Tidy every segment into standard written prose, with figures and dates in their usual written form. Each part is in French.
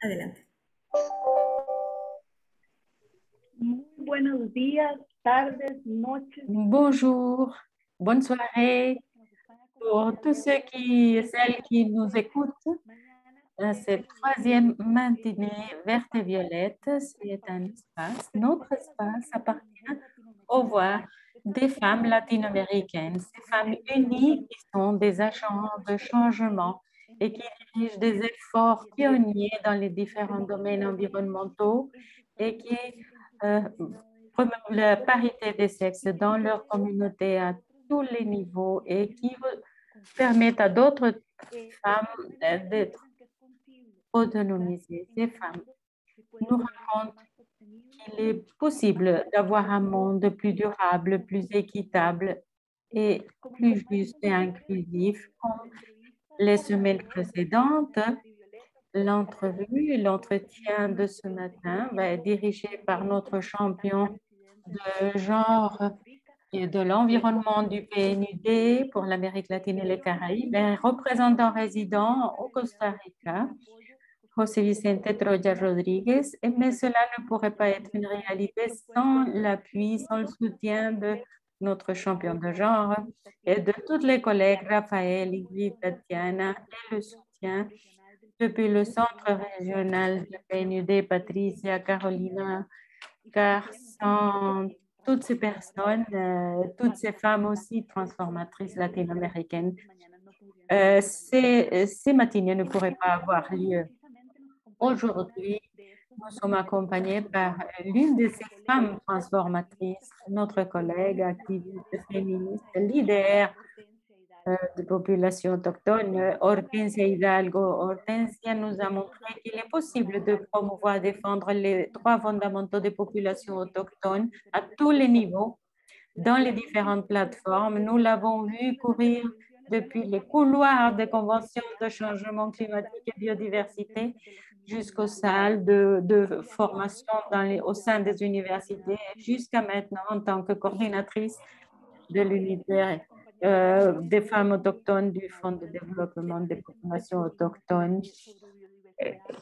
Adelante. Muy buenos días, tardes, noches. Bonjour, bonne soirée pour tous ceux celles qui nous écoutent. Cette troisième matinée verte et violette, c'est un espace. Notre espace appartient aux voix des femmes latino-américaines, ces femmes unies qui sont des agents de changement et qui dirigent des efforts pionniers dans les différents domaines environnementaux et qui euh, promeuvent la parité des sexes dans leur communauté à tous les niveaux et qui permettent à d'autres femmes d'être autonomisées. Ces femmes nous racontent qu'il est possible d'avoir un monde plus durable, plus équitable et plus juste et inclusif. Comme les semaines précédentes, l'entretien de ce matin va être dirigé par notre champion de genre et de l'environnement du PNUD pour l'Amérique latine et les Caraïbes, un représentant résident au Costa Rica, José Vicente Troya Rodriguez, mais cela ne pourrait pas être une réalité sans l'appui, sans le soutien de notre champion de genre et de tous les collègues, Raphaël, Ingrid, Tatiana, et le soutien depuis le centre régional du PNUD, Patricia, Carolina, car sans toutes ces personnes, toutes ces femmes aussi transformatrices latino-américaines, ces matinées ne pourraient pas avoir lieu. Aujourd'hui, nous sommes accompagnés par l'une de ces femmes transformatrices, notre collègue activiste féministe, leader de population autochtone, Hortensia Hidalgo. Hortensia nous a montré qu'il est possible de promouvoir et défendre les droits fondamentaux des populations autochtones à tous les niveaux, dans les différentes plateformes. Nous l'avons vu courir depuis les couloirs des conventions de changement climatique et biodiversité jusqu'aux salles de formation au sein des universités, jusqu'à maintenant en tant que coordinatrice de l'unité des femmes autochtones du Fonds de développement des populations autochtones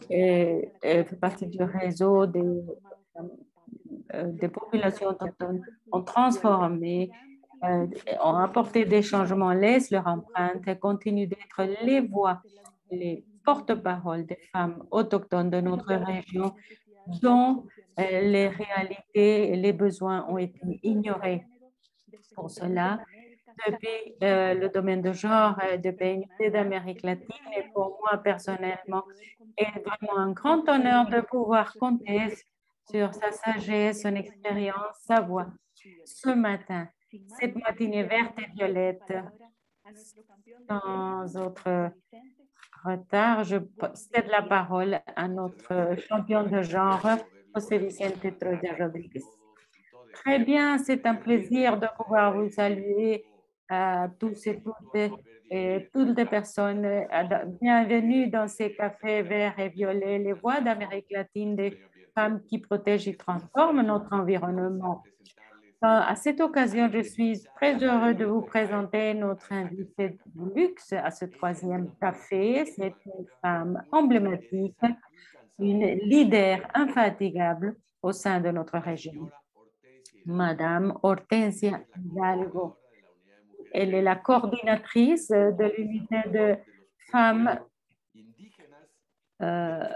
et fait partie du réseau des populations autochtones ont transformé, ont apporté des changements, laissent leur empreinte et continuent d'être les voix, les porte-paroles des femmes autochtones de notre région dont les réalités et les besoins ont été ignorés. Pour cela, depuis le domaine de genre de pays d'Amérique latine et pour moi personnellement, est vraiment un grand honneur de pouvoir compter sur sa sagesse, son expérience, sa voix. Ce matin, cette matinée verte et violette, sans autre retard, je cède la parole à notre champion de genre, José Vicente Troya Rodriguez. Très bien, c'est un plaisir de pouvoir vous saluer à tous et toutes les personnes. Bienvenue dans ces cafés verts et violets, les voix d'Amérique latine, des femmes qui protègent et transforment notre environnement. À cette occasion, je suis très heureux de vous présenter notre invitée de luxe à ce troisième café. C'est une femme emblématique, une leader infatigable au sein de notre région. Madame Hortensia Hidalgo. Elle est la coordinatrice de l'unité femmes euh,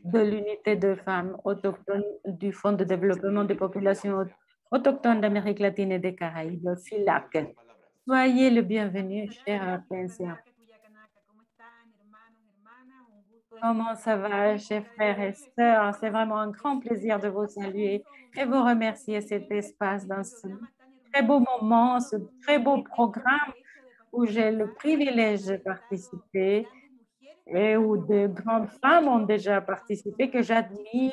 de femmes autochtones du Fonds de développement des populations autochtones d'Amérique latine et des Caraïbes, FILAC. Soyez le bienvenu, chère Hortensia. Comment ça va, chers frères et sœurs? C'est vraiment un grand plaisir de vous saluer et vous remercier cet espace dans ce très beau moment, ce très beau programme où j'ai le privilège de participer et où de grandes femmes ont déjà participé, que j'admire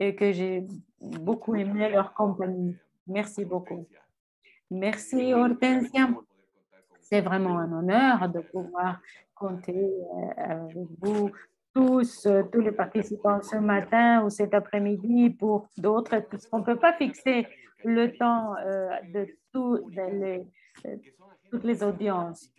et que j'ai beaucoup aimé leur compagnie. Merci beaucoup. Merci, Hortensia. C'est vraiment un honneur de pouvoir compter avec vous tous les participants ce matin ou cet après-midi pour d'autres, puisqu'on ne peut pas fixer le temps de toutes les audiences.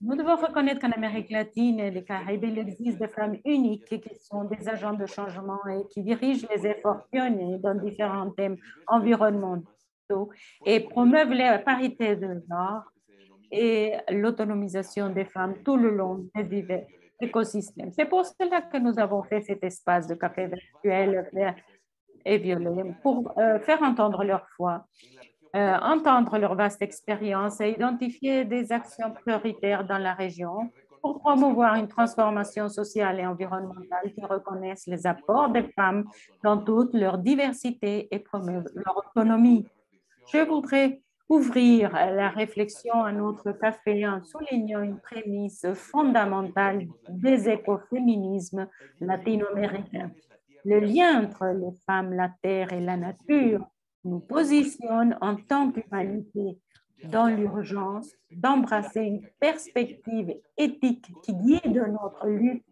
Nous devons reconnaître qu'en Amérique latine et les Caraïbes, il existe des femmes uniques qui sont des agents de changement et qui dirigent les efforts pionniers dans différents thèmes environnementaux et promeuvent la parité de genre et l'autonomisation des femmes tout le long des divers écosystèmes. C'est pour cela que nous avons fait cet espace de café virtuel vert et violet pour faire entendre leur voix, entendre leur vaste expérience et identifier des actions prioritaires dans la région pour promouvoir une transformation sociale et environnementale qui reconnaisse les apports des femmes dans toute leur diversité et promeuvent leur autonomie. Je voudrais ouvrir la réflexion à notre café en soulignant une prémisse fondamentale des écoféminismes latino-américains. Le lien entre les femmes, la terre et la nature nous positionne en tant qu'humanité dans l'urgence d'embrasser une perspective éthique qui guide notre lutte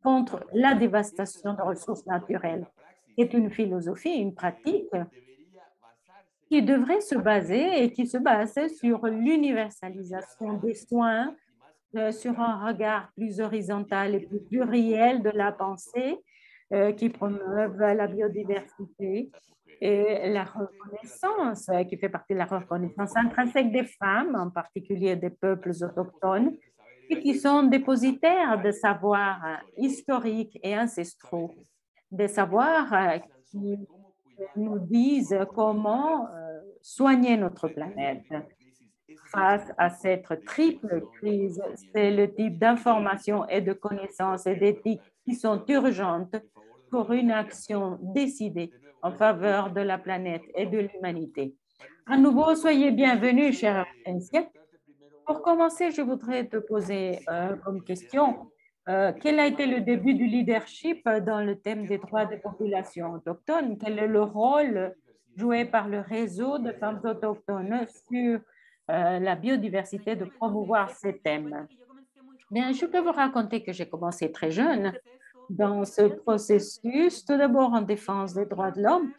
contre la dévastation de ressources naturelles. C'est une philosophie, une pratique qui devrait se baser et qui se base sur l'universalisation des soins, sur un regard plus horizontal et plus pluriel de la pensée, qui promeuve la biodiversité et la reconnaissance, qui fait partie de la reconnaissance intrinsèque des femmes, en particulier des peuples autochtones, et qui sont dépositaires de savoirs historiques et ancestraux, des savoirs qui nous disent comment soigner notre planète. Face à cette triple crise, c'est le type d'information et de connaissances et d'éthique qui sont urgentes pour une action décidée en faveur de la planète et de l'humanité. À nouveau, soyez bienvenus, chers anciens. Pour commencer, je voudrais te poser comme question, quel a été le début du leadership dans le thème des droits des populations autochtones? Quel est le rôle joué par le réseau de femmes autochtones sur la biodiversité de promouvoir ces thèmes? Bien, je peux vous raconter que j'ai commencé très jeune dans ce processus, tout d'abord en défense des droits de l'homme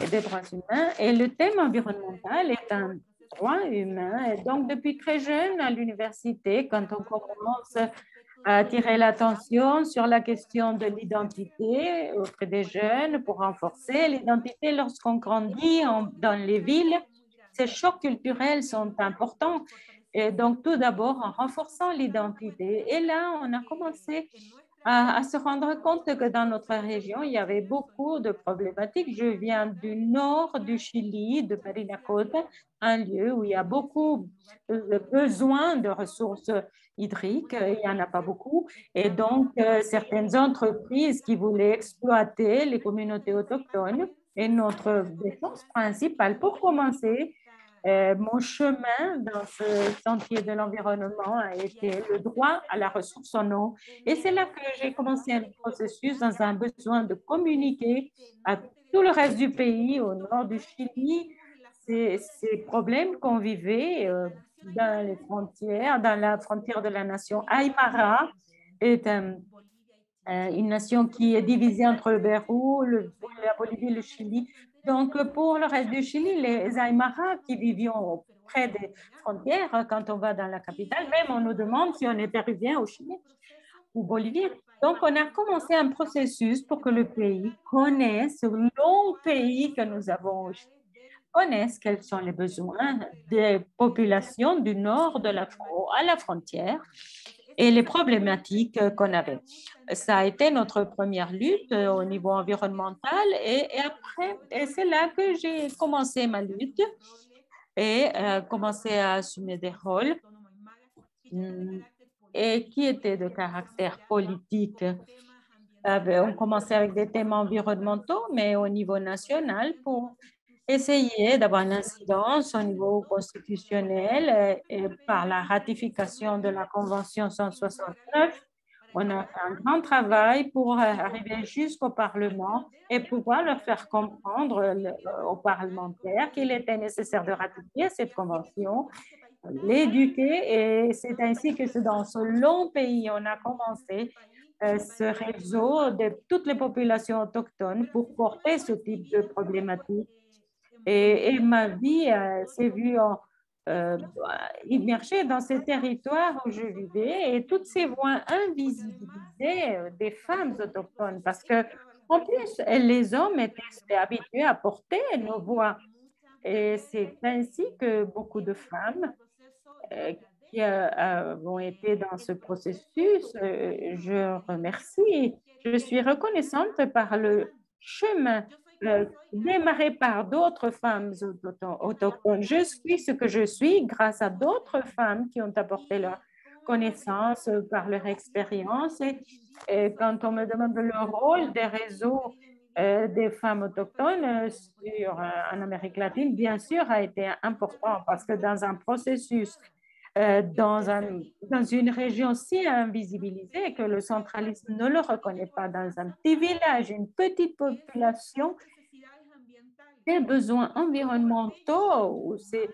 et des droits humains. Et le thème environnemental est un droit humain. Et donc, depuis très jeune à l'université, quand on commence à attirer l'attention sur la question de l'identité auprès des jeunes pour renforcer l'identité lorsqu'on grandit dans les villes, ces chocs culturels sont importants. Et donc, tout d'abord, en renforçant l'identité. Et là, on a commencé à se rendre compte que dans notre région, il y avait beaucoup de problématiques. Je viens du nord du Chili, de Parinacota, un lieu où il y a beaucoup de besoins de ressources hydriques. Il n'y en a pas beaucoup. Et donc, certaines entreprises qui voulaient exploiter les communautés autochtones. Et notre défense principale, pour commencer, mon chemin dans ce sentier de l'environnement a été le droit à la ressource en eau. Et c'est là que j'ai commencé un processus dans un besoin de communiquer à tout le reste du pays, au nord du Chili, ces problèmes qu'on vivait dans les frontières, dans la frontière de la nation Aymara, est une nation qui est divisée entre le Pérou, la Bolivie et le Chili. Donc, pour le reste du Chili, les Aymaras qui vivions près des frontières, quand on va dans la capitale, même on nous demande si on est péruvien au Chili ou bolivien. Donc, on a commencé un processus pour que le pays connaisse, le long pays que nous avons au Chili, connaisse quels sont les besoins des populations du nord de à la frontière et les problématiques qu'on avait. Ça a été notre première lutte au niveau environnemental et après, et c'est là que j'ai commencé ma lutte et commencé à assumer des rôles et qui étaient de caractère politique. On commençait avec des thèmes environnementaux, mais au niveau national pour essayer d'avoir une incidence au niveau constitutionnel et par la ratification de la Convention 169. On a fait un grand travail pour arriver jusqu'au Parlement et pouvoir leur faire comprendre aux parlementaires qu'il était nécessaire de ratifier cette convention, l'éduquer, et c'est ainsi que dans ce long pays, on a commencé ce réseau de toutes les populations autochtones pour porter ce type de problématique. Et ma vie s'est vue immergée dans ces territoires où je vivais et toutes ces voix invisibilisées des femmes autochtones parce que en plus, les hommes étaient habitués à porter nos voix. Et c'est ainsi que beaucoup de femmes qui ont été dans ce processus, je remercie. Je suis reconnaissante par le chemin démarré par d'autres femmes autochtones. Je suis ce que je suis grâce à d'autres femmes qui ont apporté leur connaissance par leur expérience. Et quand on me demande le rôle des réseaux des femmes autochtones en Amérique latine, bien sûr, a été important parce que dans un processus dans une région si invisibilisée que le centralisme ne le reconnaît pas, dans un petit village, une petite population, ces besoins environnementaux ou ces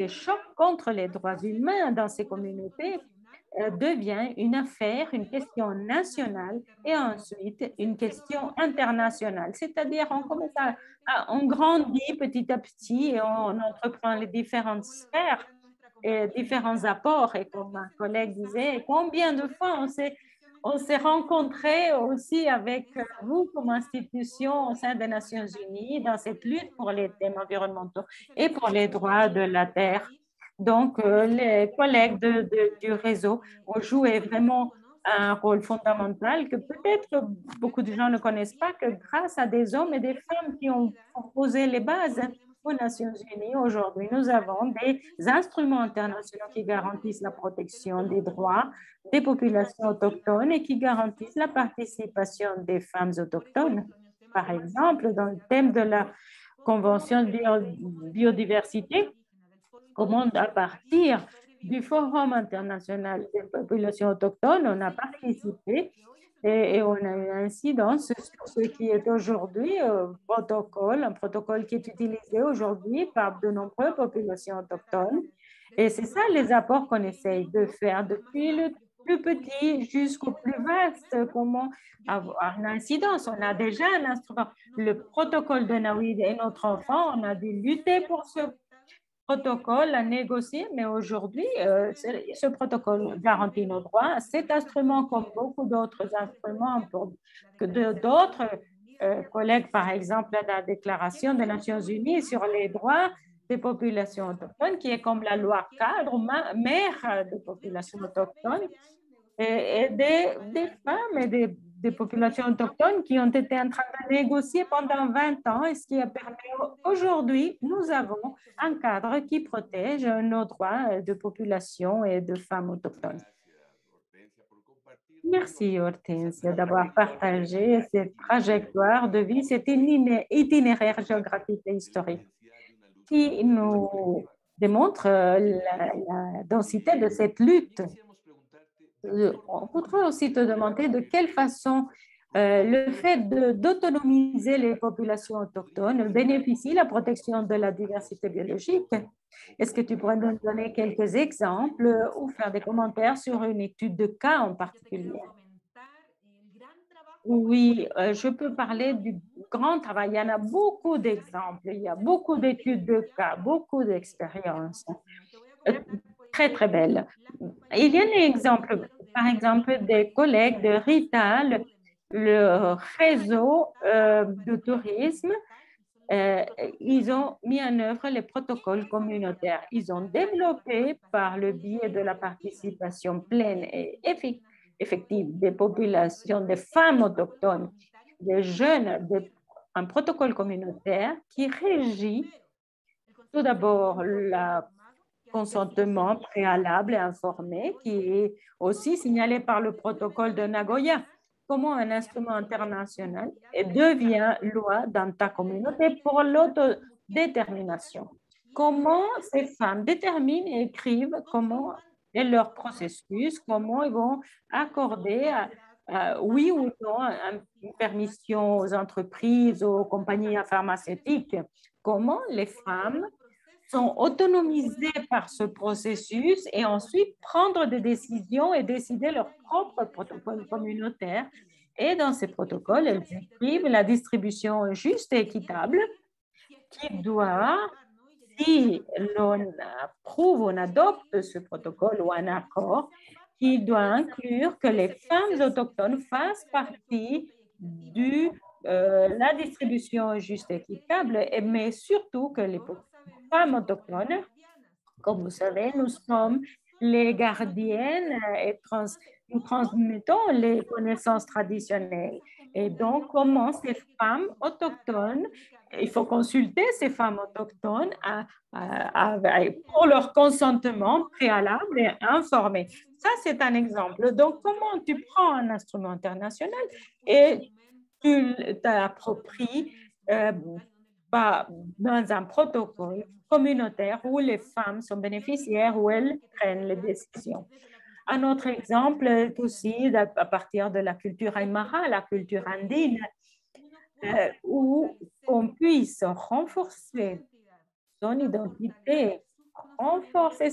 chocs contre les droits humains dans ces communautés devient une affaire, une question nationale et ensuite une question internationale. C'est-à-dire, on commence on grandit petit à petit et on entreprend les différentes sphères et différents apports. Et comme ma collègue disait, combien de fois on s'est rencontrés aussi avec vous comme institution au sein des Nations Unies dans cette lutte pour les thèmes environnementaux et pour les droits de la terre. Donc, les collègues du réseau ont joué vraiment un rôle fondamental que peut-être beaucoup de gens ne connaissent pas, que grâce à des hommes et des femmes qui ont posé les bases aux Nations Unies, aujourd'hui, nous avons des instruments internationaux qui garantissent la protection des droits des populations autochtones et qui garantissent la participation des femmes autochtones. Par exemple, dans le thème de la Convention de biodiversité, comment à partir du Forum international des populations autochtones, on a participé et on a eu une incidence sur ce qui est aujourd'hui un protocole qui est utilisé aujourd'hui par de nombreuses populations autochtones. Et c'est ça les apports qu'on essaye de faire depuis le plus petit jusqu'au plus vaste, comment avoir une incidence. On a déjà un instrument. Le protocole de Naoui est notre enfant, on a dû lutter pour ce protocole à négocier, mais aujourd'hui, ce protocole garantit nos droits. Cet instrument, comme beaucoup d'autres instruments, que d'autres collègues, par exemple, la Déclaration des Nations Unies sur les droits des populations autochtones, qui est comme la loi cadre, mère des populations autochtones, et des femmes et des populations autochtones qui ont été en train de négocier pendant 20 ans, et ce qui a permis aujourd'hui, nous avons un cadre qui protège nos droits de population et de femmes autochtones. Merci Hortensia d'avoir partagé cette trajectoire de vie, cet itinéraire géographique et historique qui nous démontre la densité de cette lutte. On voudrait aussi te demander de quelle façon le fait d'autonomiser les populations autochtones bénéficie la protection de la diversité biologique. Est-ce que tu pourrais nous donner quelques exemples ou faire des commentaires sur une étude de cas en particulier? Oui, je peux parler du grand travail. Il y en a beaucoup d'exemples, il y a beaucoup d'études de cas, beaucoup d'expériences. Très, très belles. Il y a un exemple, par exemple, des collègues de RITAL, le réseau de tourisme. Ils ont mis en œuvre les protocoles communautaires. Ils ont développé par le biais de la participation pleine et effective des populations, des femmes autochtones, des jeunes, un protocole communautaire qui régit tout d'abord le consentement préalable et informé, qui est aussi signalé par le protocole de Nagoya. Comment un instrument international devient loi dans ta communauté pour l'autodétermination. Comment ces femmes déterminent et écrivent comment est leur processus, comment ils vont accorder oui ou non une permission aux entreprises, aux compagnies pharmaceutiques. Comment les femmes sont autonomisées par ce processus et ensuite prendre des décisions et décider leur propre protocole communautaire. Et dans ces protocoles, elles écrivent la distribution juste et équitable qui doit si l'on approuve, on adopte ce protocole ou un accord, il doit inclure que les femmes autochtones fassent partie de la distribution juste et équitable, mais surtout que les femmes autochtones, comme vous savez, nous sommes les gardiennes et nous transmettons les connaissances traditionnelles. Et donc, comment ces femmes autochtones, il faut consulter ces femmes autochtones pour leur consentement préalable et informé. Ça, c'est un exemple. Donc, comment tu prends un instrument international et tu t'appropries dans un protocole communautaire où les femmes sont bénéficiaires, où elles prennent les décisions. Un autre exemple est aussi à partir de la culture aymara, la culture andine, où on puisse renforcer son identité, renforcer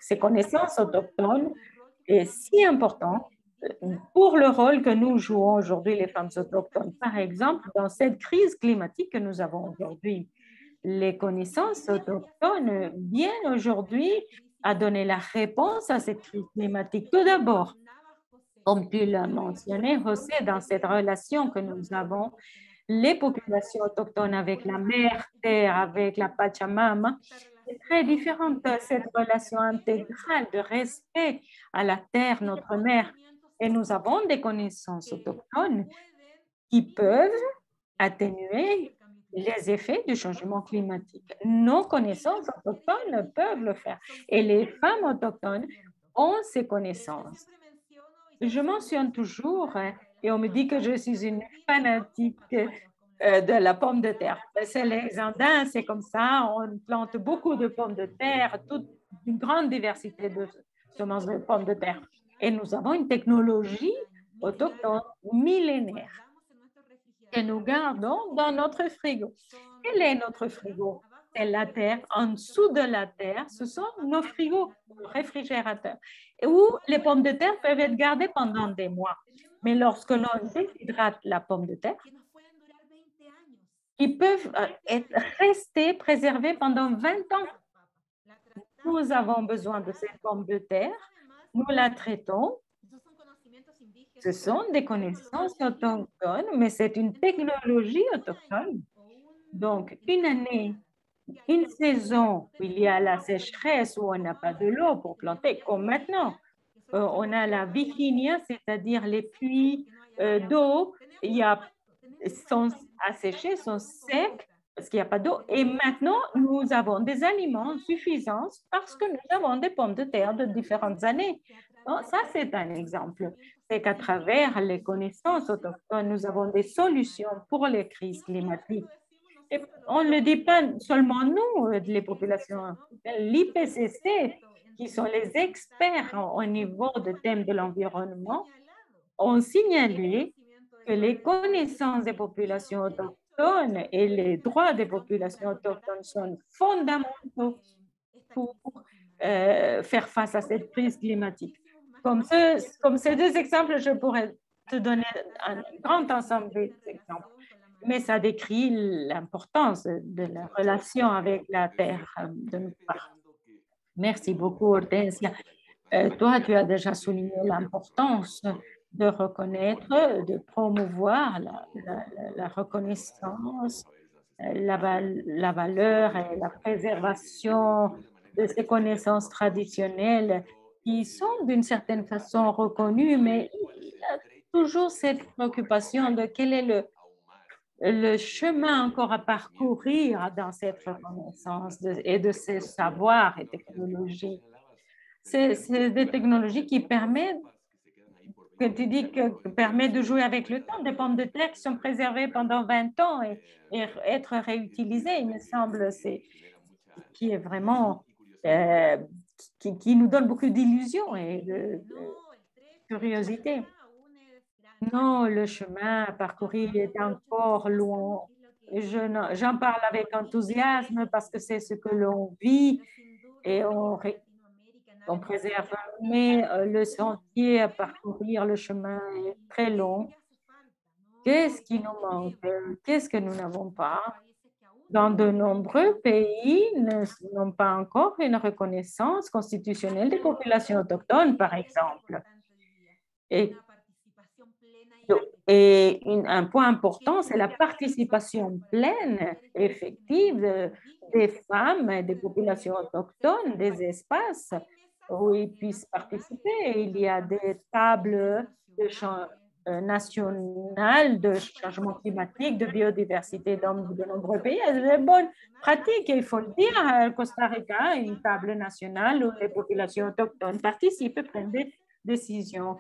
ses connaissances autochtones est si important pour le rôle que nous jouons aujourd'hui, les femmes autochtones. Par exemple, dans cette crise climatique que nous avons aujourd'hui, les connaissances autochtones viennent aujourd'hui à donner la réponse à cette crise climatique. Tout d'abord, comme tu l'as mentionné, José, dans cette relation que nous avons, les populations autochtones avec la mère terre, avec la Pachamama, c'est très différent de cette relation intégrale de respect à la terre, notre mère. Et nous avons des connaissances autochtones qui peuvent atténuer les effets du changement climatique. Nos connaissances autochtones peuvent le faire et les femmes autochtones ont ces connaissances. Je mentionne toujours, et on me dit que je suis une fanatique de la pomme de terre. C'est les Andins, c'est comme ça, on plante beaucoup de pommes de terre, toute une grande diversité de semences de pommes de terre. Et nous avons une technologie autochtone millénaire que nous gardons dans notre frigo. Quel est notre frigo? C'est la terre. En dessous de la terre, ce sont nos frigos, nos réfrigérateurs, où les pommes de terre peuvent être gardées pendant des mois. Mais lorsque l'on déshydrate la pomme de terre, ils peuvent rester préservés pendant 20 ans. Nous avons besoin de cette pomme de terre, nous la traitons. Ce sont des connaissances autochtones, mais c'est une technologie autochtone. Donc, une année, une saison où il y a la sécheresse, où on n'a pas de l'eau pour planter, comme maintenant. On a la Virginia, c'est-à-dire les puits d'eau, sont asséchés, sont secs, parce qu'il n'y a pas d'eau. Et maintenant, nous avons des aliments suffisants parce que nous avons des pommes de terre de différentes années. Donc, ça, c'est un exemple. C'est qu'à travers les connaissances autochtones, nous avons des solutions pour les crises climatiques. Et on ne le dit pas seulement nous, les populations, l'IPCC, qui sont les experts au niveau de thèmes de l'environnement, ont signalé que les connaissances des populations autochtones et les droits des populations autochtones sont fondamentaux pour faire face à cette crise climatique. Comme ces deux exemples, je pourrais te donner un grand ensemble d'exemples, mais ça décrit l'importance de la relation avec la terre de notre part. Merci beaucoup, Hortensia. Toi, tu as déjà souligné l'importance de reconnaître, de promouvoir la reconnaissance, la valeur et la préservation de ces connaissances traditionnelles qui sont d'une certaine façon reconnues, mais il y a toujours cette préoccupation de quel est le chemin encore à parcourir dans cette reconnaissance et de ces savoirs et technologies. C'est des technologies qui permettent, que tu dis que permet de jouer avec le temps, des pommes de terre qui sont préservées pendant 20 ans et être réutilisées, il me semble, c'est qui est vraiment, qui nous donne beaucoup d'illusions et de curiosité. Non, le chemin à parcourir est encore loin. J'en parle avec enthousiasme parce que c'est ce que l'on vit et on préserve. Mais le sentier à parcourir, le chemin est très long. Qu'est-ce qui nous manque? Qu'est-ce que nous n'avons pas? dans de nombreux pays, n'ont pas encore une reconnaissance constitutionnelle des populations autochtones, par exemple. Et, un point important, c'est la participation pleine, effective des femmes et des populations autochtones, des espaces où ils puissent participer. Il y a des tables de nationales de changement climatique, de biodiversité dans de nombreux pays. Il y a de bonnes pratiques, il faut le dire. À Costa Rica, une table nationale où les populations autochtones participent et prennent des décisions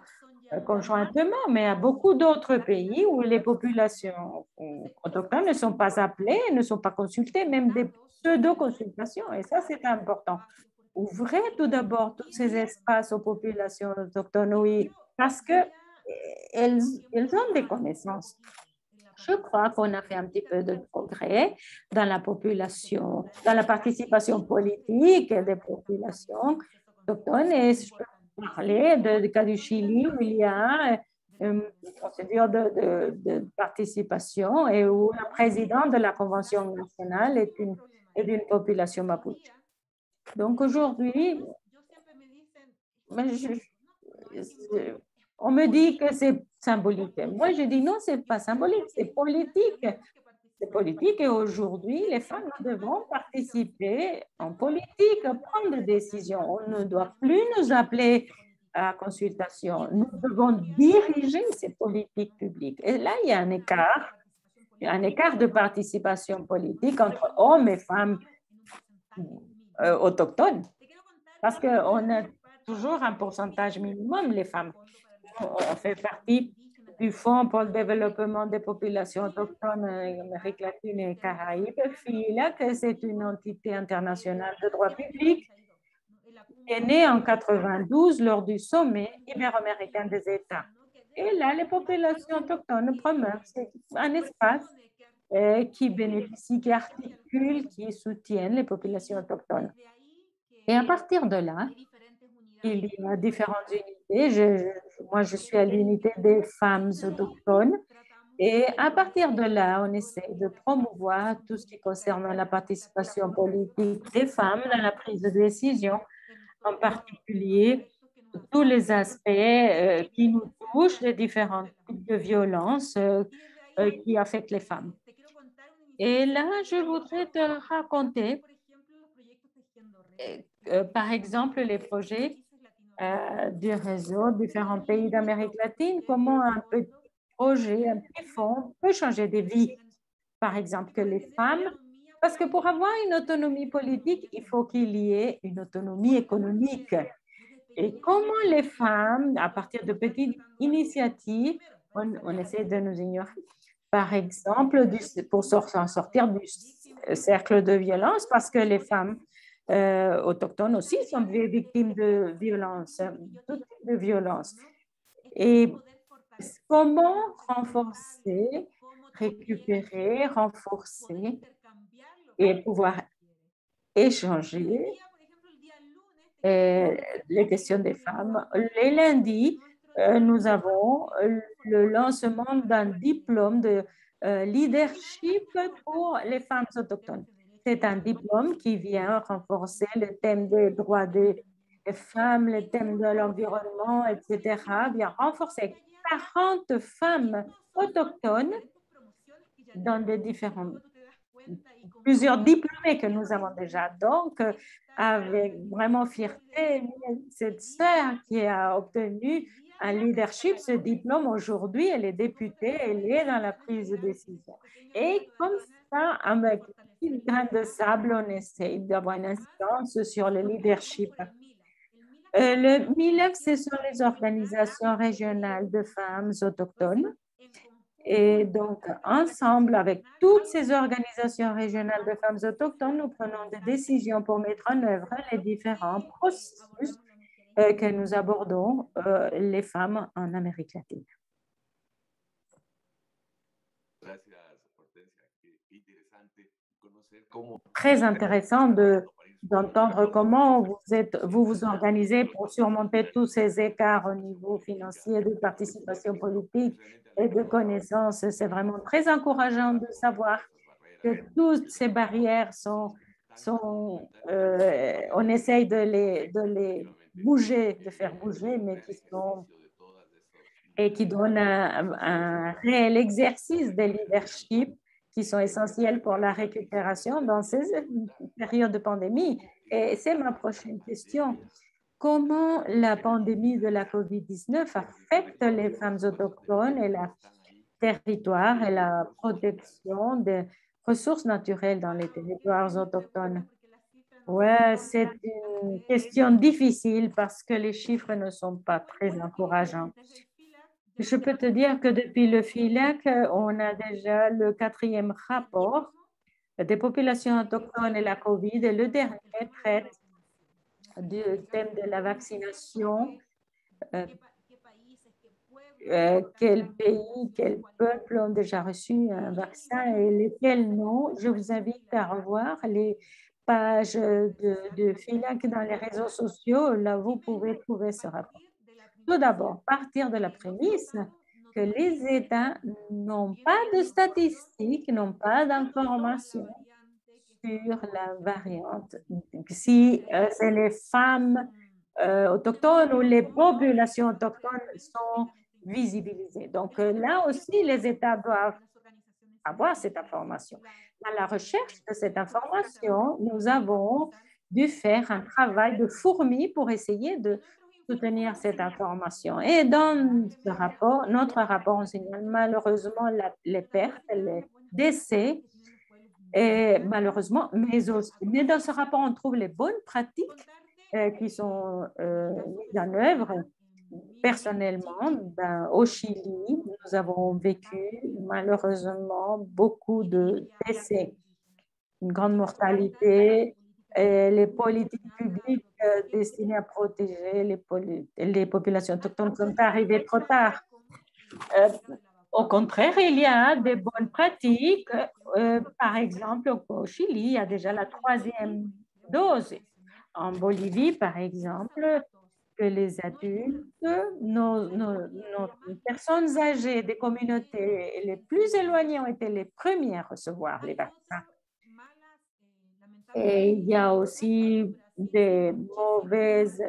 conjointement, mais il y a beaucoup d'autres pays où les populations autochtones ne sont pas appelées, ne sont pas consultées, même des pseudo-consultations, et ça, c'est important. Ouvrez tout d'abord tous ces espaces aux populations autochtones, oui, parce qu'elles ont des connaissances. Je crois qu'on a fait un petit peu de progrès dans la population, dans la participation politique des populations autochtones, et je peux parler du cas du Chili où il y a une procédure de participation et où le président de la Convention nationale est d'une population mapuche. Donc aujourd'hui, on me dit que c'est symbolique. Moi, je dis non, ce n'est pas symbolique, c'est politique. C'est politique et aujourd'hui, les femmes devront participer en politique, prendre des décisions. On ne doit plus nous appeler à consultation. Nous devons diriger ces politiques publiques. Et là, il y a un écart de participation politique entre hommes et femmes autochtones. Parce qu'on a toujours un pourcentage minimum, les femmes. On fait partie du Fonds pour le développement des populations autochtones en Amérique latine et Caraïbes, FILA, c'est une entité internationale de droit public, est née en 92 lors du sommet ibéro-américain des États. Et là, les populations autochtones promeuvent un espace qui bénéficie, qui articule, qui soutiennent les populations autochtones. Et à partir de là, il y a différentes unités. Moi, je suis à l'unité des femmes autochtones. Et à partir de là, on essaie de promouvoir tout ce qui concerne la participation politique des femmes dans la prise de décision, en particulier tous les aspects qui nous touchent, les différents types de violences qui affectent les femmes. Et là, je voudrais te raconter, par exemple, les projets du réseau, différents pays d'Amérique latine, comment un petit projet, un petit fonds peut changer des vies. Par exemple, que les femmes, parce que pour avoir une autonomie politique, il faut qu'il y ait une autonomie économique. Et comment les femmes, à partir de petites initiatives, on essaie de nous ignorer, par exemple, pour sortir du cercle de violence, parce que les femmes autochtones aussi sont victimes de violence, tout type de violence. Et comment renforcer, récupérer, renforcer et pouvoir échanger les questions des femmes. Les lundis, nous avons le lancement d'un diplôme de leadership pour les femmes autochtones. C'est un diplôme qui vient renforcer le thème des droits des femmes, le thème de l'environnement, etc. Vient renforcer 40 femmes autochtones dans des plusieurs diplômés que nous avons déjà. Donc, avec vraiment fierté, cette sœur qui a obtenu un leadership, ce diplôme aujourd'hui, elle est députée, elle est dans la prise de décision. Et comme ça, avec une grain de sable, on essaie d'avoir une incidence sur le leadership. Le MILEF, ce sont les organisations régionales de femmes autochtones. Et donc, ensemble, avec toutes ces organisations régionales de femmes autochtones, nous prenons des décisions pour mettre en œuvre les différents processus que nous abordons les femmes en Amérique latine. Très intéressant d'entendre comment vous vous organisez pour surmonter tous ces écarts au niveau financier, de participation politique et de connaissances. C'est vraiment très encourageant de savoir que toutes ces barrières on essaye de les bouger, de faire bouger, mais qui donnent un réel exercice de leadership qui sont essentiels pour la récupération dans ces périodes de pandémie. Et c'est ma prochaine question. Comment la pandémie de la COVID-19 affecte les femmes autochtones et la territoire et la protection des ressources naturelles dans les territoires autochtones? Ouais, c'est une question difficile parce que les chiffres ne sont pas très encourageants. Je peux te dire que depuis le FILAC, on a déjà le 4e rapport des populations autochtones et la COVID, et le dernier traite du thème de la vaccination. Quels pays, quels peuples ont déjà reçu un vaccin et lesquels non. Je vous invite à revoir les pages de FILAC dans les réseaux sociaux. Là, vous pouvez trouver ce rapport. Tout d'abord, partir de la prémisse que les États n'ont pas de statistiques, n'ont pas d'informations sur la variante. Si c'est les femmes autochtones ou les populations autochtones sont visibilisées. Donc là aussi, les États doivent avoir cette information. Dans la recherche de cette information, nous avons dû faire un travail de fourmi pour essayer de soutenir cette information. Et dans ce rapport, notre rapport, on signale malheureusement les pertes, les décès, et malheureusement, mais dans ce rapport, on trouve les bonnes pratiques qui sont mises en œuvre. Personnellement, au Chili, nous avons vécu malheureusement beaucoup de décès, une grande mortalité. Et les politiques publiques destinées à protéger les populations autochtones sont arrivées trop tard. Au contraire, il y a des bonnes pratiques. Par exemple, au Chili, il y a déjà la 3e dose. En Bolivie, par exemple, que les adultes, nos personnes âgées des communautés les plus éloignées ont été les premiers à recevoir les vaccins. Et il y a aussi des mauvaises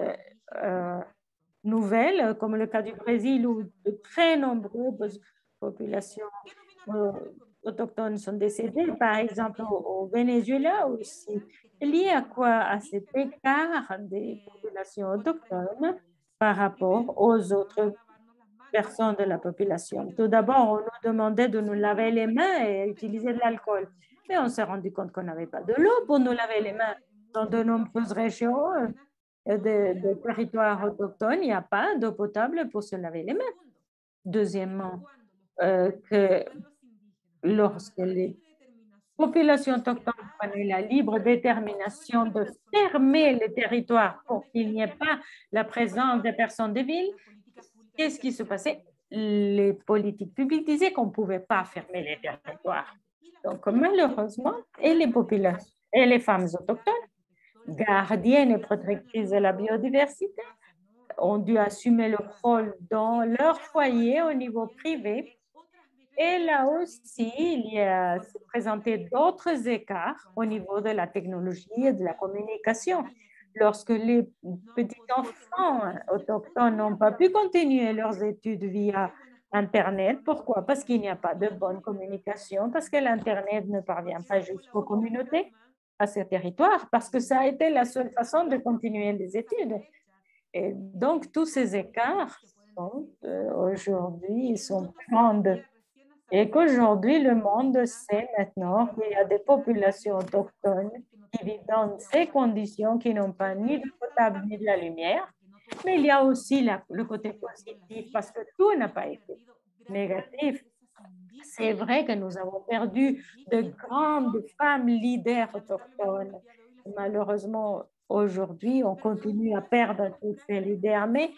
nouvelles, comme le cas du Brésil, où de très nombreuses populations autochtones sont décédées. Par exemple, au Venezuela aussi. Lié à quoi? À cet écart des populations autochtones par rapport aux autres personnes de la population. Tout d'abord, on nous demandait de nous laver les mains et utiliser de l'alcool. Mais on s'est rendu compte qu'on n'avait pas de l'eau pour nous laver les mains. Dans de nombreuses régions de territoires autochtones, il n'y a pas d'eau potable pour se laver les mains. Deuxièmement, que lorsque les populations autochtones prenaient la libre détermination de fermer les territoires pour qu'il n'y ait pas la présence des personnes des villes, qu'est-ce qui se passait? Les politiques publiques disaient qu'on ne pouvait pas fermer les territoires. Donc, malheureusement, et les populations et les femmes autochtones, gardiennes et protectrices de la biodiversité, ont dû assumer leur rôle dans leur foyer au niveau privé. Et là aussi, il y a présenté d'autres écarts au niveau de la technologie et de la communication. Lorsque les petits enfants autochtones n'ont pas pu continuer leurs études via Internet, pourquoi? Parce qu'il n'y a pas de bonne communication, parce que l'Internet ne parvient pas jusqu'aux communautés, à ces territoires, parce que ça a été la seule façon de continuer les études. Et donc, tous ces écarts aujourd'hui, ils sont grands. Et qu'aujourd'hui, le monde sait maintenant qu'il y a des populations autochtones qui vivent dans ces conditions, qui n'ont pas ni de potable ni de la lumière. Mais il y a aussi le côté positif, parce que tout n'a pas été négatif. C'est vrai que nous avons perdu de grandes femmes leaders autochtones. Malheureusement, aujourd'hui, on continue à perdre toutes ces leaders. Mais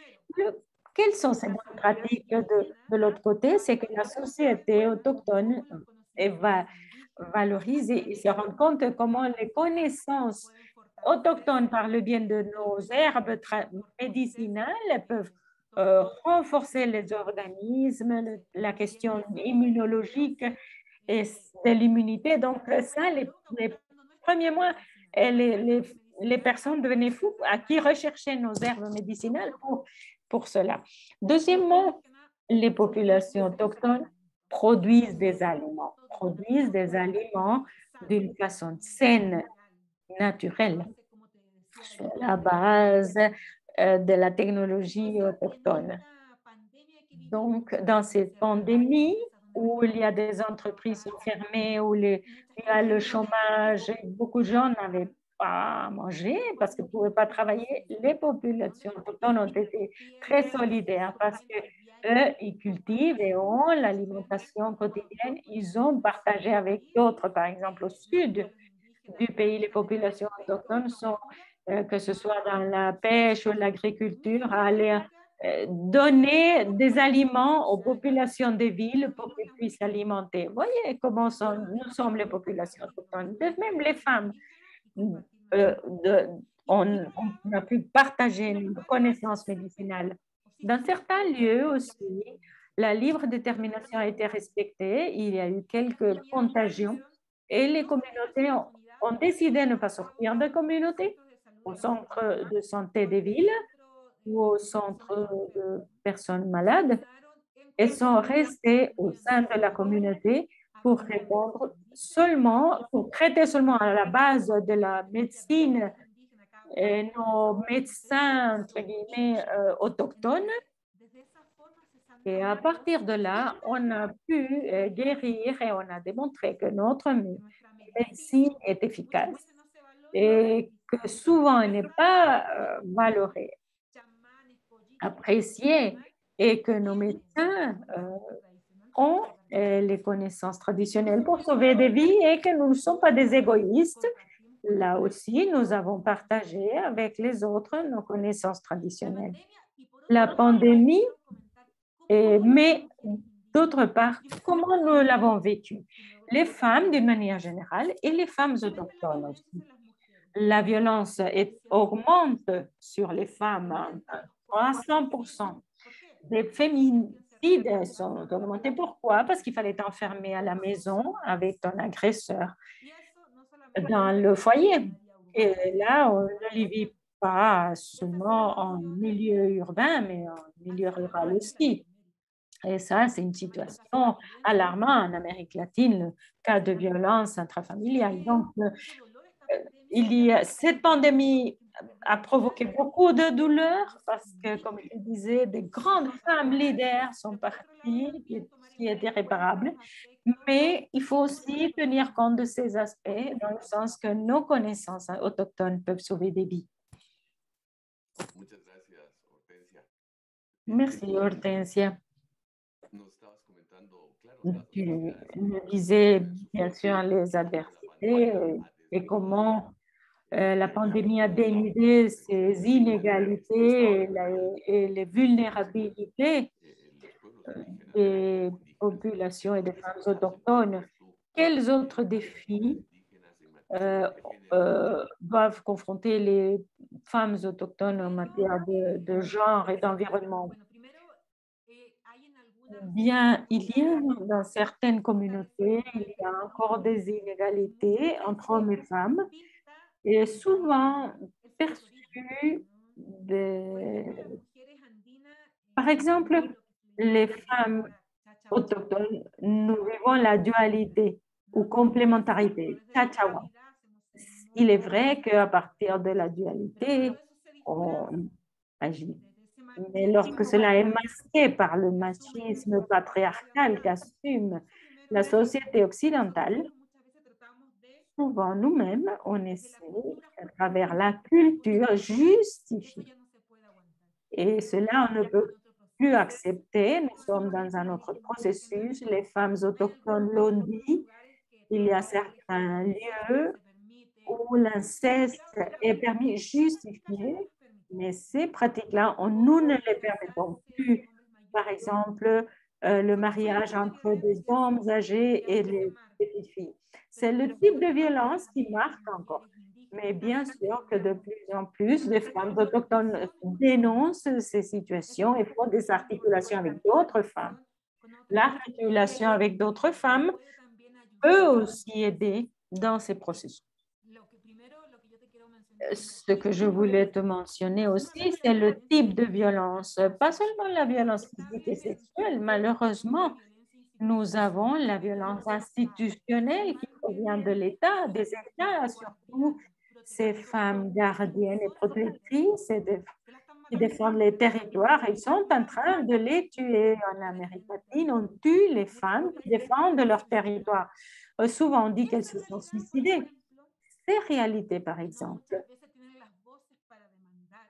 quelles sont ces bonnes pratiques de l'autre côté? C'est que la société autochtone va valoriser et se rendre compte de comment les connaissances autochtones par le bien de nos herbes médicinales peuvent renforcer les organismes, la question immunologique et de l'immunité. Donc, ça, les premiers mois, les personnes devenaient fous à qui recherchaient nos herbes médicinales pour cela. Deuxièmement, les populations autochtones produisent des aliments d'une façon saine, naturelle, sur la base de la technologie autochtone. Donc, dans cette pandémie où il y a des entreprises fermées, où il y a le chômage, et beaucoup de gens n'avaient pas à manger parce qu'ils ne pouvaient pas travailler, les populations autochtones ont été très solidaires parce que eux, ils cultivent et ont l'alimentation quotidienne. Ils ont partagé avec d'autres, par exemple au sud du pays, les populations autochtones sont, que ce soit dans la pêche ou l'agriculture, à aller donner des aliments aux populations des villes pour qu'ils puissent s'alimenter. Vous voyez comment nous sommes les populations autochtones, même les femmes. euh, de- on a pu partager nos connaissances médicinales. Dans certains lieux aussi, la libre détermination a été respectée. Il y a eu quelques contagions et les communautés ont décidé de ne pas sortir de communauté au centre de santé des villes ou au centre de personnes malades et sont restés au sein de la communauté pour répondre seulement, pour traiter seulement à la base de la médecine et nos médecins, entre guillemets, autochtones. Et à partir de là, on a pu guérir et on a démontré que notre médecine est efficace et que souvent elle n'est pas valorée, appréciée et que nos médecins ont les connaissances traditionnelles pour sauver des vies et que nous ne sommes pas des égoïstes. Là aussi, nous avons partagé avec les autres nos connaissances traditionnelles. La pandémie, mais d'autre part, comment nous l'avons vécu? Les femmes, d'une manière générale, et les femmes autochtones aussi. La violence augmente sur les femmes à 100%. Les féminicides sont augmentés. Pourquoi? Parce qu'il fallait t'enfermer à la maison avec ton agresseur dans le foyer. Et là, on ne les vit pas seulement en milieu urbain, mais en milieu rural aussi. Et ça, c'est une situation alarmante en Amérique latine, le cas de violence intrafamiliale. Donc, cette pandémie a provoqué beaucoup de douleurs parce que, comme je disais, des grandes femmes leaders sont parties, qui est irréparable. Mais il faut aussi tenir compte de ces aspects dans le sens que nos connaissances autochtones peuvent sauver des vies. Merci, Hortensia. Tu nous disais bien sûr les adversités et comment la pandémie a dénudé ces inégalités et les vulnérabilités des populations et des femmes autochtones. Quels autres défis doivent confronter les femmes autochtones en matière de genre et d'environnement? Bien, il y a dans certaines communautés, il y a encore des inégalités entre hommes et femmes et souvent perçues par exemple, les femmes autochtones, nous vivons la dualité ou complémentarité, Chachawa. Il est vrai qu'à partir de la dualité, on agit. Mais lorsque cela est masqué par le machisme patriarcal qu'assume la société occidentale, souvent nous-mêmes, on essaie, à travers la culture, justifier. Et cela, on ne peut plus accepter. Nous sommes dans un autre processus. Les femmes autochtones l'ont dit. Il y a certains lieux où l'inceste est permis, justifié, mais ces pratiques-là, nous ne les permettons plus. Par exemple, le mariage entre des hommes âgés et les petites filles. C'est le type de violence qui marque encore. Mais bien sûr que de plus en plus de femmes autochtones dénoncent ces situations et font des articulations avec d'autres femmes. L'articulation avec d'autres femmes peut aussi aider dans ces processus. Ce que je voulais te mentionner aussi, c'est le type de violence, pas seulement la violence physique et sexuelle. Malheureusement, nous avons la violence institutionnelle qui provient de l'État, des États, surtout ces femmes gardiennes et protectrices qui défendent les territoires. Ils sont en train de les tuer. En Amérique latine, on tue les femmes qui défendent leur territoire. Souvent, on dit qu'elles se sont suicidées. Ces réalités, par exemple,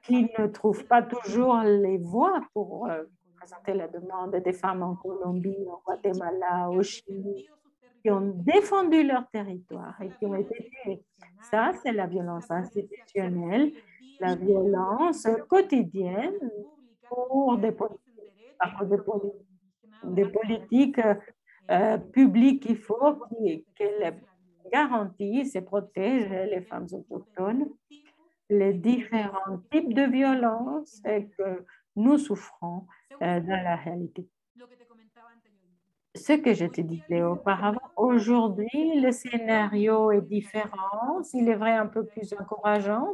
qui ne trouvent pas toujours les voix pour présenter la demande des femmes en Colombie, en Guatemala, au Chili, qui ont défendu leur territoire et qui ont été tuées. Ça, c'est la violence institutionnelle, la violence quotidienne pour des politiques publiques qu'il faut qu'elles garantissent et protègent les femmes autochtones, les différents types de violences que nous souffrons dans la réalité. Ce que je te disais auparavant, aujourd'hui, le scénario est différent. Il est vrai un peu plus encourageant,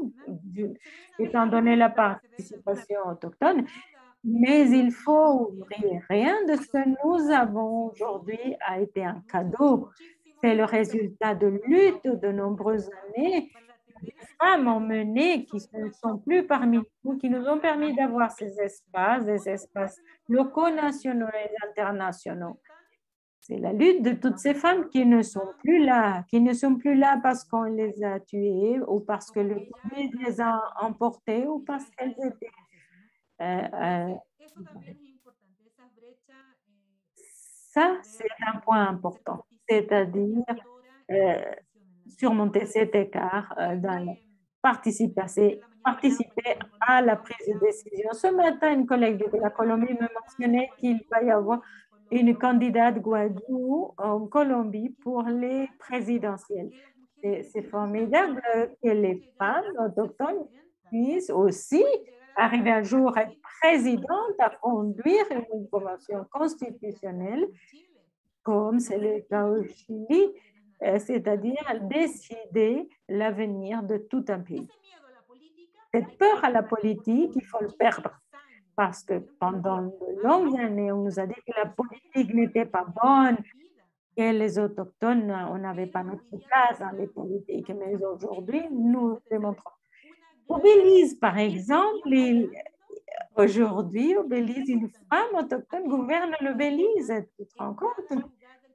étant donné la participation autochtone, mais il faut oublier, rien de ce que nous avons aujourd'hui a été un cadeau. C'est le résultat de lutte de nombreuses années. Des femmes ont mené qui ne sont plus parmi nous, qui nous ont permis d'avoir ces espaces, des espaces locaux, nationaux et internationaux. C'est la lutte de toutes ces femmes qui ne sont plus là, parce qu'on les a tuées ou parce que le Covid les a emportées ou parce qu'elles étaient ça, c'est un point important, c'est-à-dire euh, surmonter cet écart dans la participer à la prise de décision. Ce matin, une collègue de la Colombie me mentionnait qu'il va y avoir une candidate Guaidó en Colombie pour les présidentielles. C'est formidable que les femmes autochtones puissent aussi arriver un jour à être présidente, à conduire une convention constitutionnelle, comme c'est le cas au Chili, c'est-à-dire décider l'avenir de tout un pays. Cette peur à la politique, il faut le perdre. Parce que pendant de longues années, on nous a dit que la politique n'était pas bonne, que les autochtones, on n'avait pas notre place dans les politiques. Mais aujourd'hui, nous démontrons. Au Belize, par exemple, aujourd'hui, au Belize, une femme autochtone gouverne le Belize. Tu te rends compte?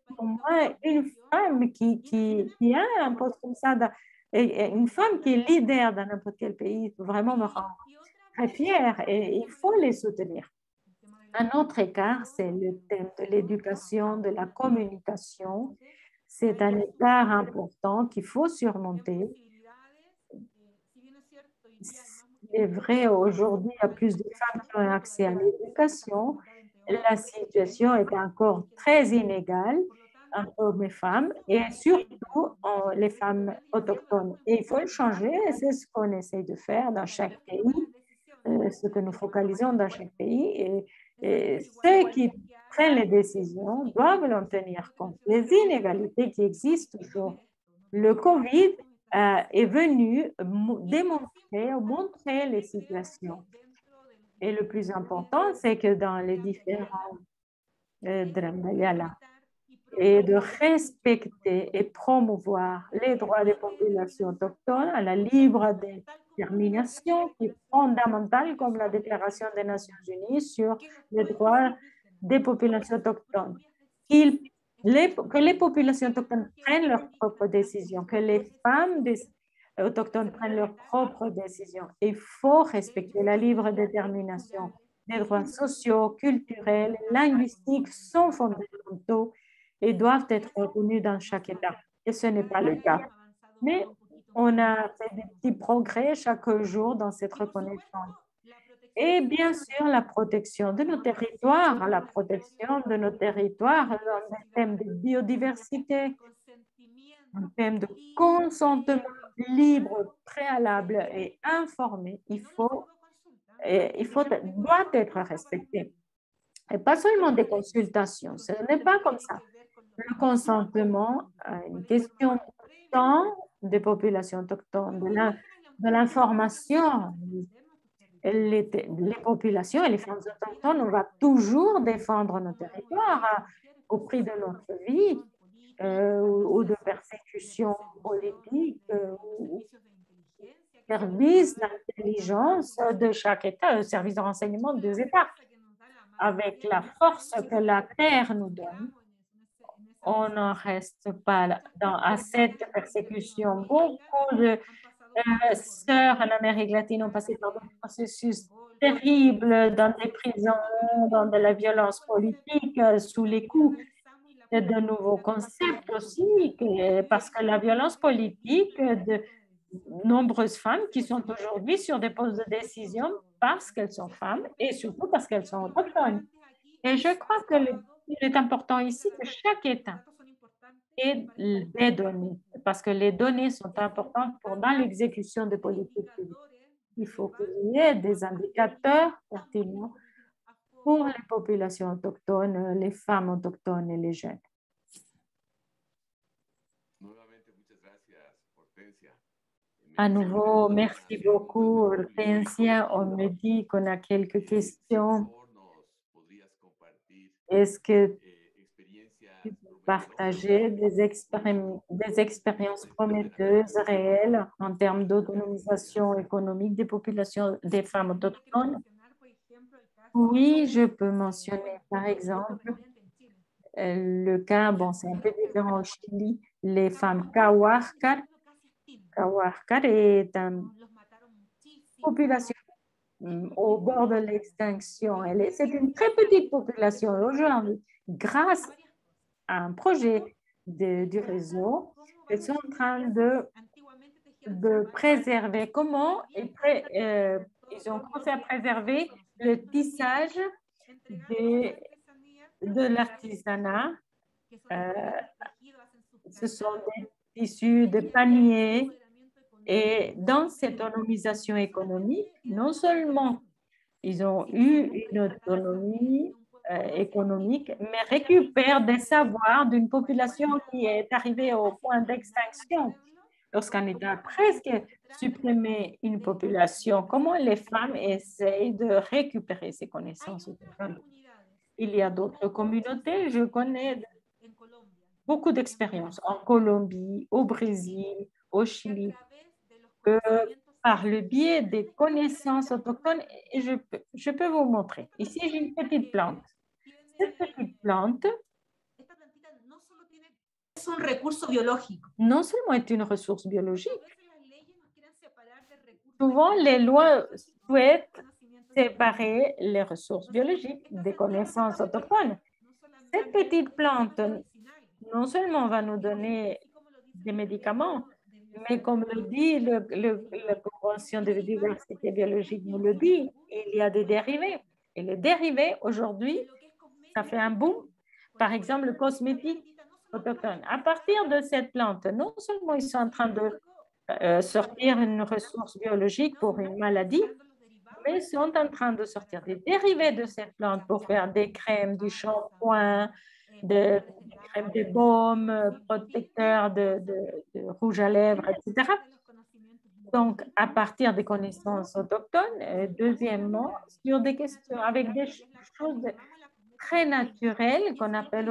Pour moi, une femme qui a un poste comme ça, et une femme qui est leader dans n'importe quel pays, vraiment me rend très fière et il faut les soutenir. Un autre écart, c'est le thème de l'éducation, de la communication. C'est un écart important qu'il faut surmonter. C'est vrai, aujourd'hui, il y a plus de femmes qui ont accès à l'éducation. La situation est encore très inégale entre hommes et femmes, et surtout les femmes autochtones. Et il faut le changer, et c'est ce qu'on essaie de faire dans chaque pays, ce que nous focalisons dans chaque pays. Et ceux qui prennent les décisions doivent en tenir compte. Les inégalités qui existent toujours. Le COVID est venu démontrer, montrer les situations. Et le plus important, c'est que dans les différents et de respecter et promouvoir les droits des populations autochtones à la libre détermination qui est fondamentale comme la Déclaration des Nations Unies sur les droits des populations autochtones. Que les populations autochtones prennent leurs propres décisions, que les femmes autochtones prennent leurs propres décisions. Il faut respecter la libre détermination. Les droits sociaux, culturels, linguistiques sont fondamentaux et doivent être reconnus dans chaque État. Et ce n'est pas le cas. Mais on a fait des petits progrès chaque jour dans cette reconnaissance. Et bien sûr, la protection de nos territoires, dans le thème de biodiversité, un thème de consentement libre, préalable et informé, doit être respecté. Et pas seulement des consultations, ce n'est pas comme ça. Le consentement une question de temps des populations autochtones, de l'information. Les populations et les femmes autochtones, on va toujours défendre nos territoires au prix de notre vie ou de persécutions politiques ou service d'intelligence de chaque État, le service de renseignement des États. Avec la force que la terre nous donne, on n'en reste pas à cette persécution. Beaucoup de sœurs en Amérique latine ont passé par des processus terribles dans des prisons, dans de la violence politique, sous les coups de nouveaux concepts aussi, parce que la violence politique de nombreuses femmes qui sont aujourd'hui sur des postes de décision parce qu'elles sont femmes et surtout parce qu'elles sont autochtones. Et je crois qu'il est important ici que chaque État ait des données, parce que les données sont importantes dans l'exécution des politiques publiques. Il faut qu'il y ait des indicateurs pertinents pour les populations autochtones, les femmes autochtones et les jeunes. À nouveau, merci beaucoup, Hortensia. On me dit qu'on a quelques questions. Est-ce que tu peux partager des expériences prometteuses réelles en termes d'autonomisation économique des populations, des femmes autochtones? Oui, je peux mentionner par exemple le cas, bon, c'est un peu différent au Chili, les femmes Kawarkar. Kawarkar est une population au bord de l'extinction. C'est une très petite population aujourd'hui. Grâce à un projet du réseau, ils sont en train de préserver. Comment ils ont commencé à préserver le tissage de l'artisanat. Ce sont des tissus de paniers. Et dans cette autonomisation économique, non seulement ils ont eu une autonomie économique, mais récupèrent des savoirs d'une population qui est arrivée au point d'extinction. Lorsqu'on est à presque supprimer une population, comment les femmes essayent de récupérer ces connaissances? Il y a d'autres communautés, je connais beaucoup d'expériences en Colombie, au Brésil, au Chili, par le biais des connaissances autochtones, et je peux vous montrer. Ici, j'ai une petite plante. Cette petite plante non seulement est une ressource biologique, souvent les lois souhaitent séparer les ressources biologiques des connaissances autochtones. Cette petite plante non seulement va nous donner des médicaments, mais comme le dit la Convention de diversité biologique nous le dit, il y a des dérivés. Et les dérivés, aujourd'hui, ça fait un boom. Par exemple, le cosmétique autochtone. À partir de cette plante, non seulement ils sont en train de sortir une ressource biologique pour une maladie, mais ils sont en train de sortir des dérivés de cette plante pour faire des crèmes, du shampoing, des crèmes de baume, protecteurs de rouge à lèvres, etc. Donc, à partir des connaissances autochtones, deuxièmement, sur des questions avec des choses très naturelles qu'on appelle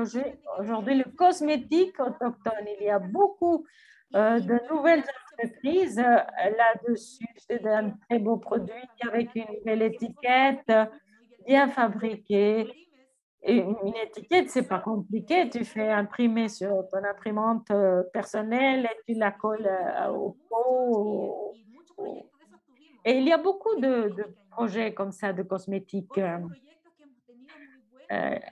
aujourd'hui le cosmétique autochtone. Il y a beaucoup de nouvelles entreprises là-dessus. C'est un très beau produit avec une belle étiquette, bien fabriquée. Et une étiquette, c'est pas compliqué. Tu fais imprimer sur ton imprimante personnelle et tu la colles au pot. Et il y a beaucoup de projets comme ça de cosmétiques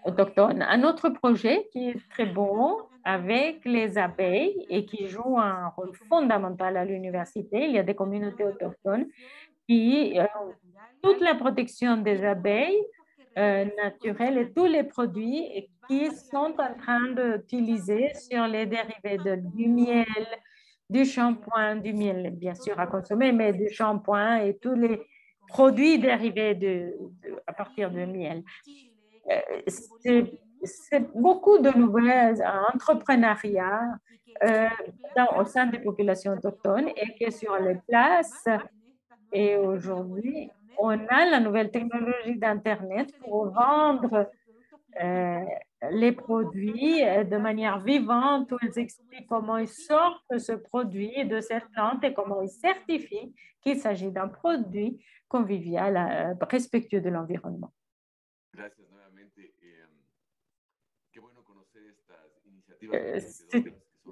autochtones. Un autre projet qui est très bon avec les abeilles et qui joue un rôle fondamental à l'université. Il y a des communautés autochtones qui toute la protection des abeilles naturelles et tous les produits qui sont en train d'utiliser sur les dérivés du miel, du shampoing, du miel bien sûr à consommer, mais du shampoing et tous les produits dérivés à partir du miel. c'est beaucoup de nouvelles entrepreneuriat au sein des populations autochtones et que sur les places, et aujourd'hui, on a la nouvelle technologie d'Internet pour vendre euh, les produits de manière vivante, où ils expliquent comment ils sortent ce produit de cette plante et comment ils certifient qu'il s'agit d'un produit convivial, respectueux de l'environnement.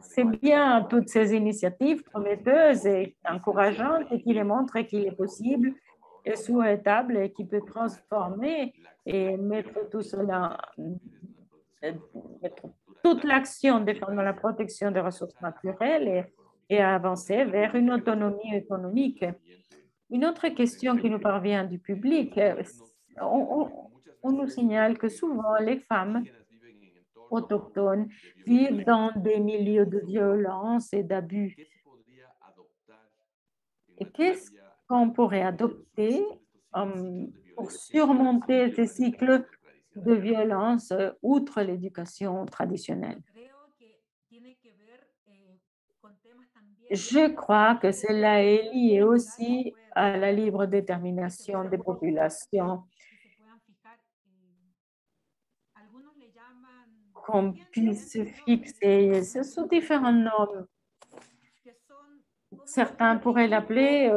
C'est bien toutes ces initiatives prometteuses et encourageantes et qui démontrent qu'il est possible et souhaitable et qui peut transformer et mettre tout cela, mettre toute l'action défendant la protection des ressources naturelles et avancer vers une autonomie économique. Une autre question qui nous parvient du public, on nous signale que souvent les femmes autochtones vivent dans des milieux de violence et d'abus. Et qu'est-ce qu'on pourrait adopter pour surmonter ces cycles de violence outre l'éducation traditionnelle? Je crois que cela est lié aussi à la libre détermination des populations, qu'on puisse fixer sous différents noms. Certains pourraient l'appeler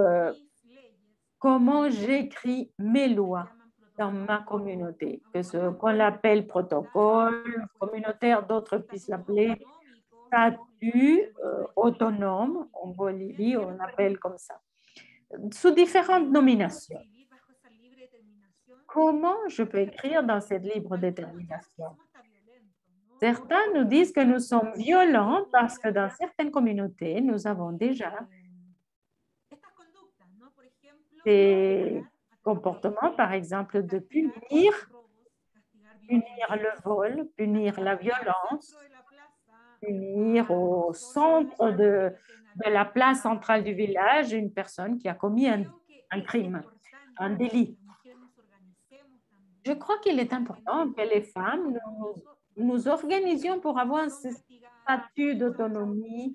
comment j'écris mes lois dans ma communauté, que ce qu'on l'appelle protocole communautaire, d'autres puissent l'appeler statut autonome. En Bolivie, on l'appelle comme ça, sous différentes nominations. Comment je peux écrire dans cette libre détermination? Certains nous disent que nous sommes violents parce que dans certaines communautés, nous avons déjà des comportements, par exemple, de punir le vol, punir la violence, punir au centre de la place centrale du village une personne qui a commis un crime, un délit. Je crois qu'il est important que les femmes nous organisions pour avoir un statut d'autonomie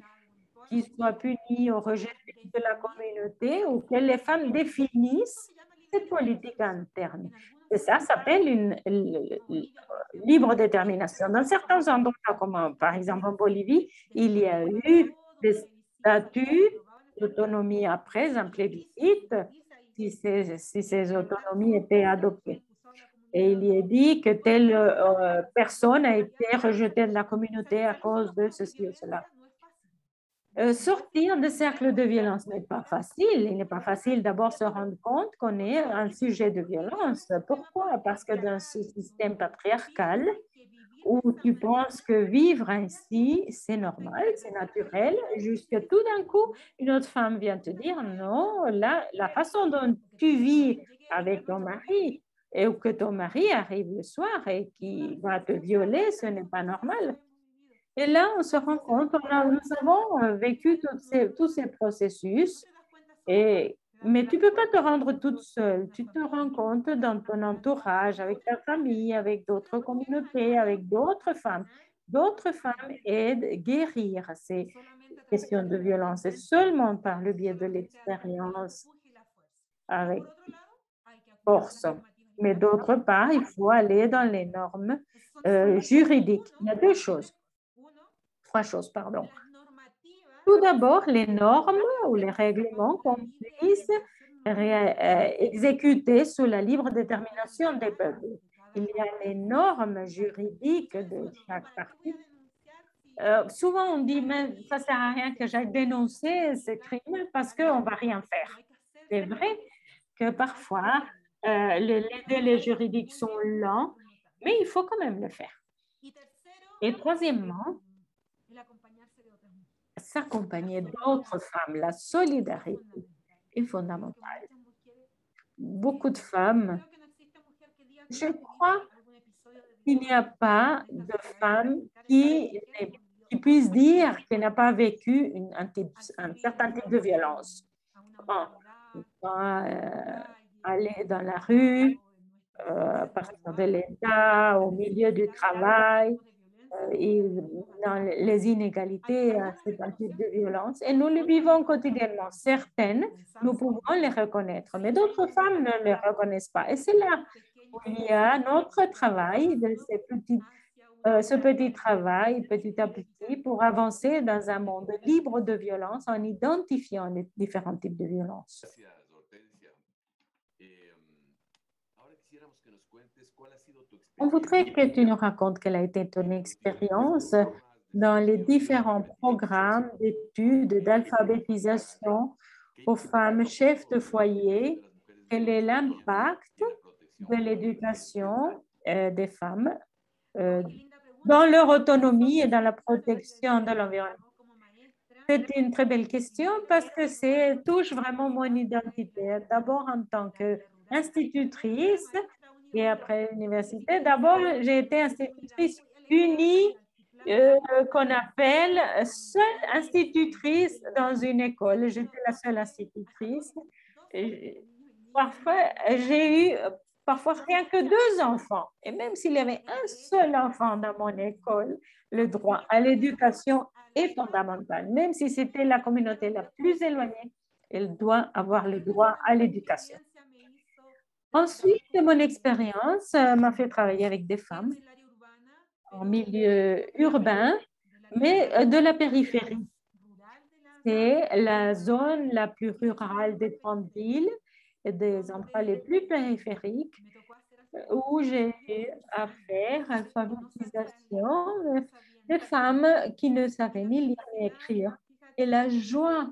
qui soit puni au rejet de la communauté ou que les femmes définissent cette politique interne. Et ça s'appelle une libre détermination. Dans certains endroits, comme par exemple en Bolivie, il y a eu des statuts d'autonomie après un plébiscite si ces autonomies étaient adoptées. Et il y est dit que telle personne a été rejetée de la communauté à cause de ceci ou cela. Sortir de cercle de violence n'est pas facile. Il n'est pas facile d'abord se rendre compte qu'on est un sujet de violence. Pourquoi? Parce que dans ce système patriarcal où tu penses que vivre ainsi, c'est normal, c'est naturel, jusqu'à tout d'un coup, une autre femme vient te dire non, la façon dont tu vis avec ton mari et que ton mari arrive le soir et qui va te violer, ce n'est pas normal. Et là, on se rend compte, nous avons vécu tous ces processus, mais tu ne peux pas te rendre toute seule. Tu te rends compte dans ton entourage, avec ta famille, avec d'autres communautés, avec d'autres femmes. D'autres femmes aident à guérir ces questions de violence, et seulement par le biais de l'expérience avec force. Mais d'autre part, il faut aller dans les normes juridiques. Il y a trois choses, pardon. Tout d'abord, les normes ou les règlements qu'on puisse exécuter sous la libre détermination des peuples. Il y a les normes juridiques de chaque partie. Souvent, on dit, mais ça ne sert à rien que j'aille dénoncer ce crime parce qu'on ne va rien faire. C'est vrai que parfois, les délais juridiques sont lents, mais il faut quand même le faire. Et troisièmement, s'accompagner d'autres femmes. La solidarité est fondamentale. Beaucoup de femmes, je crois qu'il n'y a pas de femme qui puisse dire qu'elle n'a pas vécu un certain type de violence. On va aller dans la rue à partir de l'État, au milieu du travail, et dans les inégalités à ce type de violence. Et nous le vivons quotidiennement. Certaines, nous pouvons les reconnaître, mais d'autres femmes ne les reconnaissent pas. Et c'est là où il y a notre travail, de ce petit travail, petit à petit, pour avancer dans un monde libre de violence en identifiant les différents types de violence. On voudrait que tu nous racontes quelle a été ton expérience dans les différents programmes d'études d'alphabétisation aux femmes chefs de foyer. Quel est l'impact de l'éducation des femmes dans leur autonomie et dans la protection de l'environnement? C'est une très belle question parce que ça touche vraiment mon identité. D'abord en tant qu'institutrice et après université. D'abord, j'ai été institutrice unie, qu'on appelle seule institutrice dans une école. J'étais la seule institutrice. Et parfois, j'ai eu parfois rien que 2 enfants. Et même s'il y avait un seul enfant dans mon école, le droit à l'éducation est fondamental. Même si c'était la communauté la plus éloignée, elle doit avoir le droit à l'éducation. Ensuite, mon expérience m'a fait travailler avec des femmes en milieu urbain, mais de la périphérie. C'est la zone la plus rurale des grandes villes et des endroits les plus périphériques où j'ai eu à faire alphabétisation des femmes qui ne savaient ni lire ni écrire. Et la joie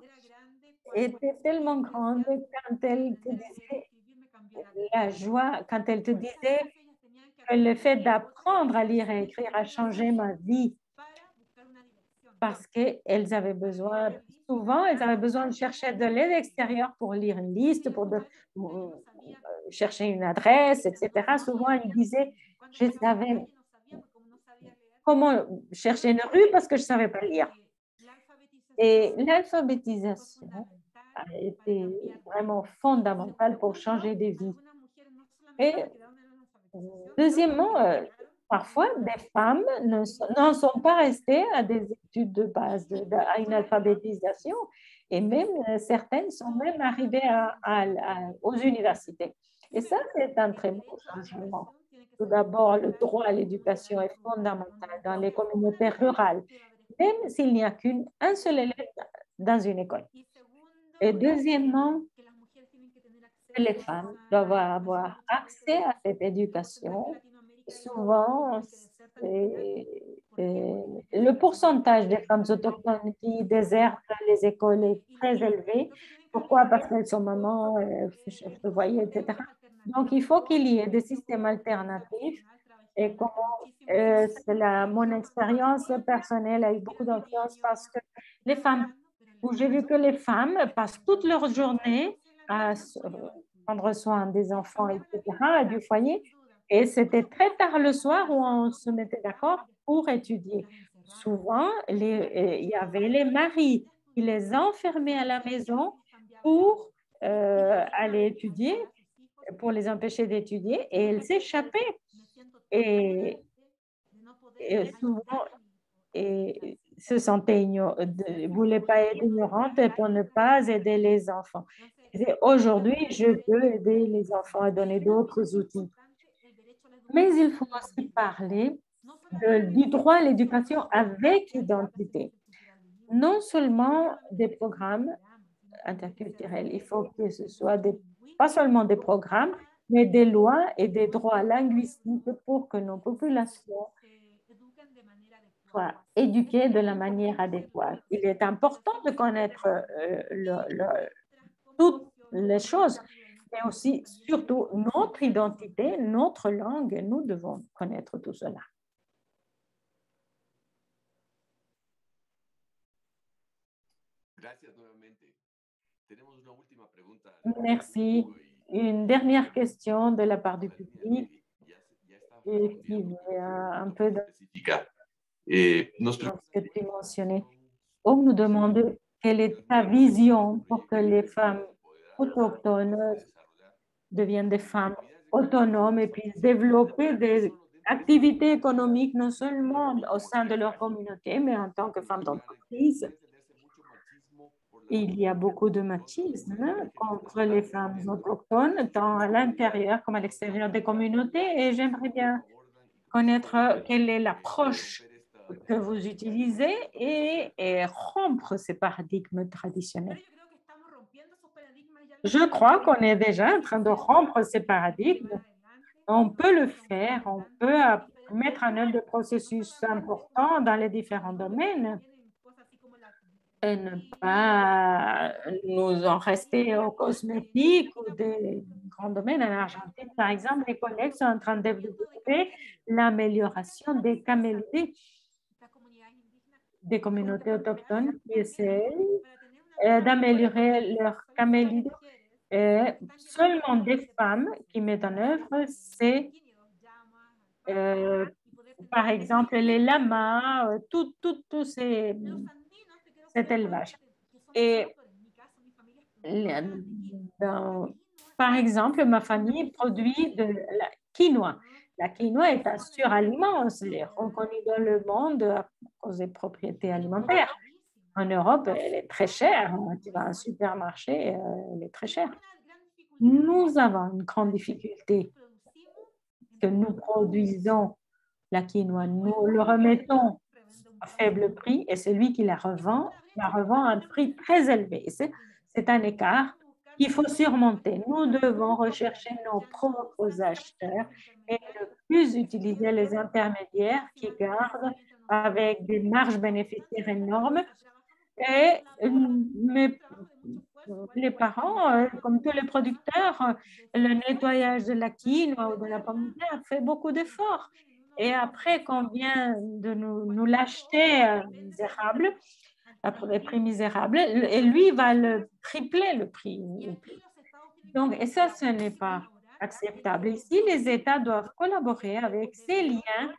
était tellement grande quand elles te disaient, la joie quand elles te disaient que le fait d'apprendre à lire et écrire a changé ma vie parce qu'elles avaient besoin, souvent, elles avaient besoin de chercher de l'aide extérieure pour lire une liste, pour chercher une adresse, etc. Souvent, elles disaient, je savais comment chercher une rue parce que je ne savais pas lire. Et l'alphabétisation a été vraiment fondamentale pour changer des vies. Et deuxièmement, parfois, des femmes n'en sont pas restées à des études de base, à une alphabétisation, et même certaines sont même arrivées aux universités. Et ça, c'est un très beau changement. Tout d'abord, le droit à l'éducation est fondamental dans les communautés rurales, même s'il n'y a qu'un seul élève dans une école. Et deuxièmement, les femmes doivent avoir accès à cette éducation. Souvent, le pourcentage des femmes autochtones qui désertent les écoles est très élevé. Pourquoi? Parce qu'elles sont mamans, chefs de foyer, etc. Donc, il faut qu'il y ait des systèmes alternatifs. Et mon expérience personnelle a eu beaucoup d'influence parce que les femmes, où j'ai vu que les femmes passent toute leur journée à prendre soin des enfants, etc., du foyer. Et c'était très tard le soir où on se mettait d'accord pour étudier. Souvent, il y avait les maris qui les enfermaient à la maison pour aller étudier, pour les empêcher d'étudier, et elles s'échappaient. Et, et souvent, et se sentaient ne voulaient pas être ignorantes pour ne pas aider les enfants. Aujourd'hui, je peux aider les enfants à donner d'autres outils. Mais il faut aussi parler du droit à l'éducation avec identité. Non seulement des programmes interculturels, il faut que ce soit pas seulement des programmes, mais des lois et des droits linguistiques pour que nos populations soient éduquées de la manière adéquate. Il est important de connaître toutes les choses, mais aussi, surtout, notre identité, notre langue. Nous devons connaître tout cela. Merci. Une dernière question de la part du public qui vient un peu dans ce que tu mentionnais. On nous demande quelle est ta vision pour que les femmes autochtones deviennent des femmes autonomes et puissent développer des activités économiques non seulement au sein de leur communauté, mais en tant que femmes d'entreprise. Il y a beaucoup de machisme contre les femmes autochtones, tant à l'intérieur comme à l'extérieur des communautés, et j'aimerais bien connaître quelle est l'approche que vous utilisez et rompre ces paradigmes traditionnels. Je crois qu'on est déjà en train de rompre ces paradigmes. On peut le faire, on peut mettre en œuvre des processus importants dans les différents domaines et ne pas nous en rester aux cosmétiques ou des grands domaines. En Argentine, par exemple, les collègues sont en train de développer l'amélioration des camélidés des communautés autochtones qui essaient d'améliorer leur camélidés. Seulement des femmes qui mettent en œuvre, c'est par exemple les lamas, tout cet élevage. Et par exemple, ma famille produit de la quinoa. La quinoa est un suraliment, c'est reconnu dans le monde à cause des propriétés alimentaires. En Europe, elle est très chère. Tu vas à un supermarché, elle est très chère. Nous avons une grande difficulté que nous produisons la quinoa. Nous le remettons à faible prix et celui qui la revend à un prix très élevé. C'est un écart qu'il faut surmonter. Nous devons rechercher nos propres acheteurs et ne plus utiliser les intermédiaires qui gardent avec des marges bénéficiaires énormes. Et les parents, comme tous les producteurs, le nettoyage de la quinoa ou de la pomme de terre fait beaucoup d'efforts. Et après qu'on vient de nous l'acheter misérable, à des prix misérables, et lui va le tripler le prix. Donc, et ça, ce n'est pas acceptable. Ici, les États doivent collaborer avec ces liens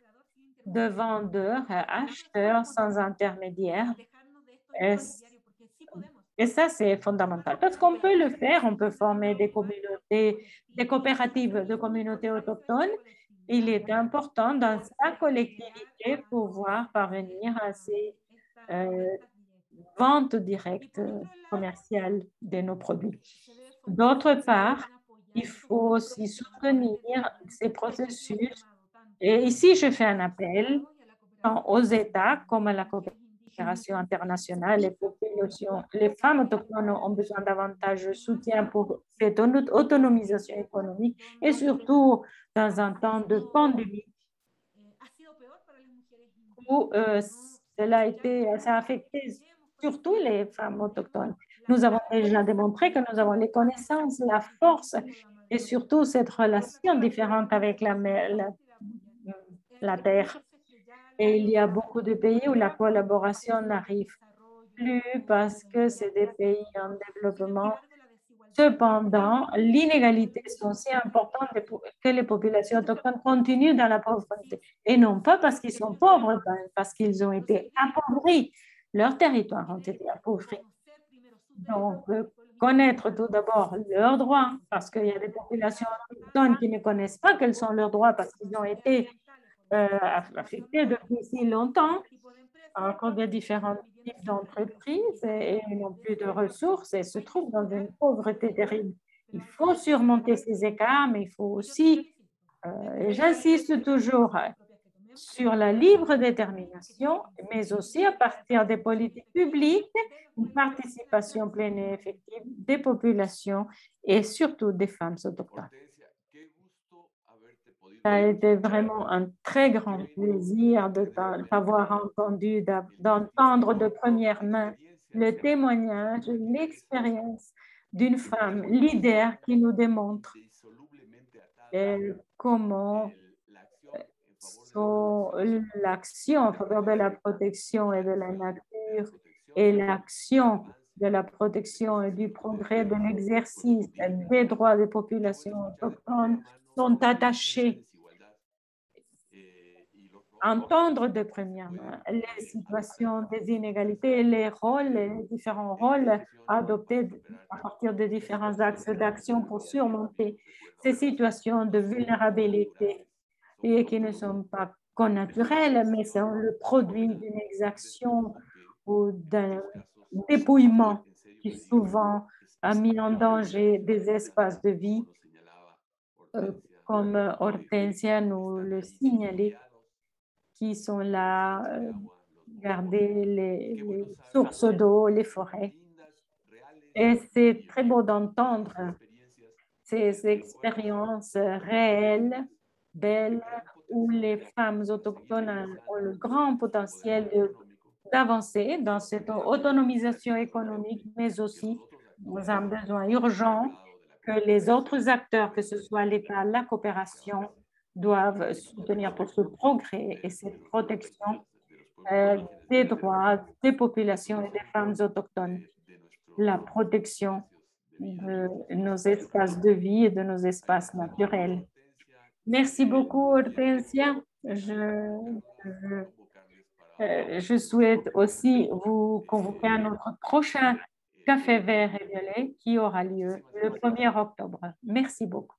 de vendeurs à acheteurs sans intermédiaire. Et ça, c'est fondamental parce qu'on peut le faire, on peut former des communautés, des coopératives de communautés autochtones. Il est important dans sa collectivité pouvoir parvenir à ces ventes directes commerciales de nos produits. D'autre part, il faut aussi soutenir ces processus. Et ici, je fais un appel tant aux États comme à la coopération internationale. Les femmes autochtones ont besoin davantage de soutien pour cette autonomisation économique et surtout dans un temps de pandémie où ça a affecté surtout les femmes autochtones. Nous avons déjà démontré que nous avons les connaissances, la force et surtout cette relation différente avec la terre. Et il y a beaucoup de pays où la collaboration n'arrive plus parce que c'est des pays en développement. Cependant, l'inégalité est aussi importante que les populations autochtones continuent dans la pauvreté. Et non pas parce qu'ils sont pauvres, parce qu'ils ont été appauvris. Leurs territoires ont été appauvris. Donc, connaître tout d'abord leurs droits, parce qu'il y a des populations autochtones qui ne connaissent pas quels sont leurs droits parce qu'ils ont été affectés depuis si longtemps, encore des différents types d'entreprises et n'ont plus de ressources et se trouvent dans une pauvreté terrible. Il faut surmonter ces écarts, mais il faut aussi, et j'insiste toujours sur la libre détermination, mais aussi à partir des politiques publiques, une participation pleine et effective des populations et surtout des femmes autochtones. Ça a été vraiment un très grand plaisir de t'avoir entendu, d'entendre de première main le témoignage, l'expérience d'une femme leader qui nous démontre comment l'action en faveur de la protection et de la nature et l'action de la protection et du progrès de l'exercice des droits des populations autochtones sont attachés entendre de première main les situations des inégalités, les rôles, les différents rôles adoptés à partir de différents axes d'action pour surmonter ces situations de vulnérabilité et qui ne sont pas connaturelles, mais sont le produit d'une exaction ou d'un dépouillement qui souvent a mis en danger des espaces de vie, comme Hortensia nous le signalait, qui sont là, garder les sources d'eau, les forêts. Et c'est très beau d'entendre ces expériences réelles, belles, où les femmes autochtones ont le grand potentiel d'avancer dans cette autonomisation économique, mais aussi nous avons besoin urgent que les autres acteurs, que ce soit l'État, la coopération, doivent soutenir pour ce progrès et cette protection des droits des populations et des femmes autochtones, la protection de nos espaces de vie et de nos espaces naturels. Merci beaucoup, Hortensia. Je souhaite aussi vous convoquer à notre prochain Café vert et violet qui aura lieu le 1er octobre. Merci beaucoup.